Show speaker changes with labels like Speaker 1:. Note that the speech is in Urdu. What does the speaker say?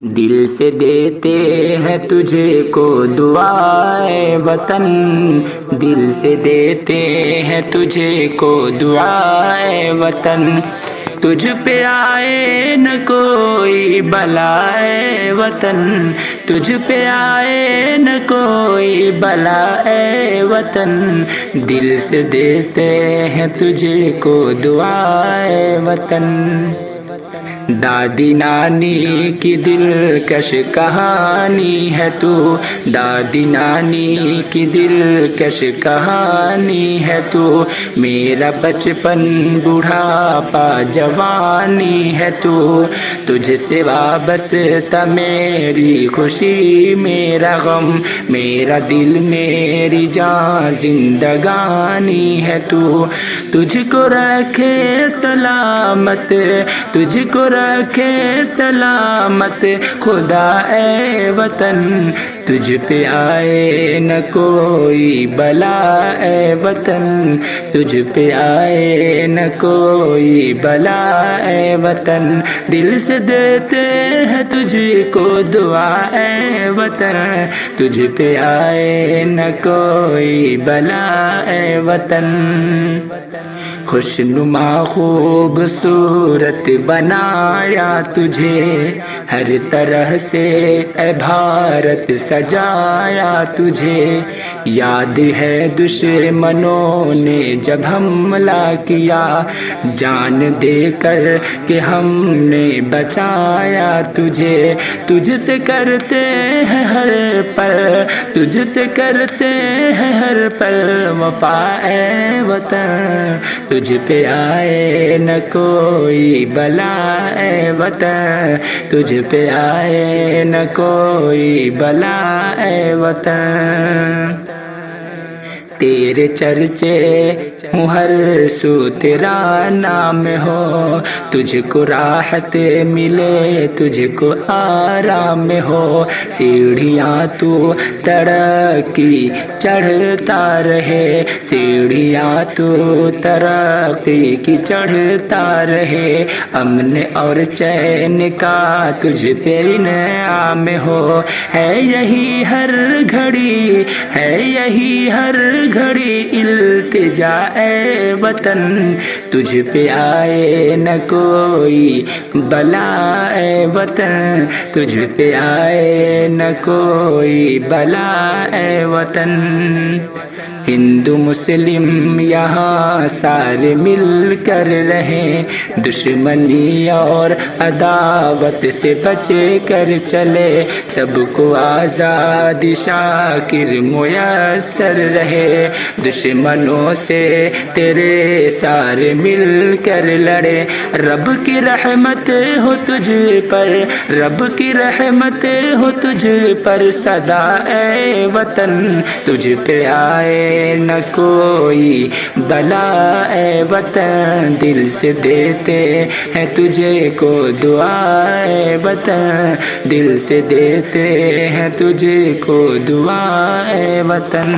Speaker 1: دل سے دیتے ہیں تجھے کو دعائے وطن، دل سے دیتے ہیں تجھے کو دعائے وطن، تجھ پہ آئے نہ کوئی بلائے وطن، تجھ پہ آئے نہ کوئی بلائے وطن، دل سے دیتے ہیں تجھے کو دعائے وطن۔ دادی نانی کی دلکش کہانی ہے تو، دادی نانی کی دلکش کہانی ہے تو، میرا بچپن بڑھاپا جوانی ہے تو، تجھ سے وابستہ میری خوشی میرا غم، میرا دل میری جان زندگانی ہے تو، تجھ کو رکھے سلامت، تجھ کو رکھے سلامت خدا اے وطن، تجھ پہ آئے نہ کوئی بلا اے وطن، تجھ پہ آئے نہ کوئی بلا اے وطن، دل سے دیتے ہیں تجھ کو دعا اے وطن، تجھ پہ آئے نہ کوئی بلا اے وطن۔ خوشنما خوبصورت بنایا تجھے، ہر طرح سے اے بھارت سجایا تجھے، یاد ہے دشمنوں نے جب حملہ کیا، جان دے کر کہ ہم نے بچایا تجھے، تجھ سے کرتے ہیں ہر پل، تجھ سے کرتے ہیں ہر پل وفا اے وطن، تجھ پہ آئے نہ کوئی بلا اے وطن، تجھ پہ آئے نہ کوئی بلا اے وطن، تیرے چرچے ہوں ہر سو تیرا نام ہو، تجھ کو راحت ملے تجھ کو آرام ہو، سیڑھیاں تو ترقی چڑھتا رہے، سیڑھیاں تو ترقی کی چڑھتا رہے، امن اور چین کا تجھ پہ انعام ہو، ہے یہی ہر گھڑی، ہے یہی ہر گھڑی التجا اے وطن، تجھ پہ آئے نہ کوئی بلا اے وطن، تجھ پہ آئے نہ کوئی بلا اے وطن، ہندو مسلم یہاں سارے مل کر رہیں، دشمنی اور عداوت سے بچ کر چلے، سب کو آزادی شاکر میسر رہے، دشمنوں سے تیرے سارے مل کر لڑے، رب کی رحمت ہو تجھ پر، رب کی رحمت ہو تجھ پر سدا اے وطن، تجھ پہ آئے نہ کوئی بلا اے وطن، دل سے دیتے ہیں تجھے کو دعا اے وطن، دل سے دیتے ہیں تجھے کو دعا اے وطن۔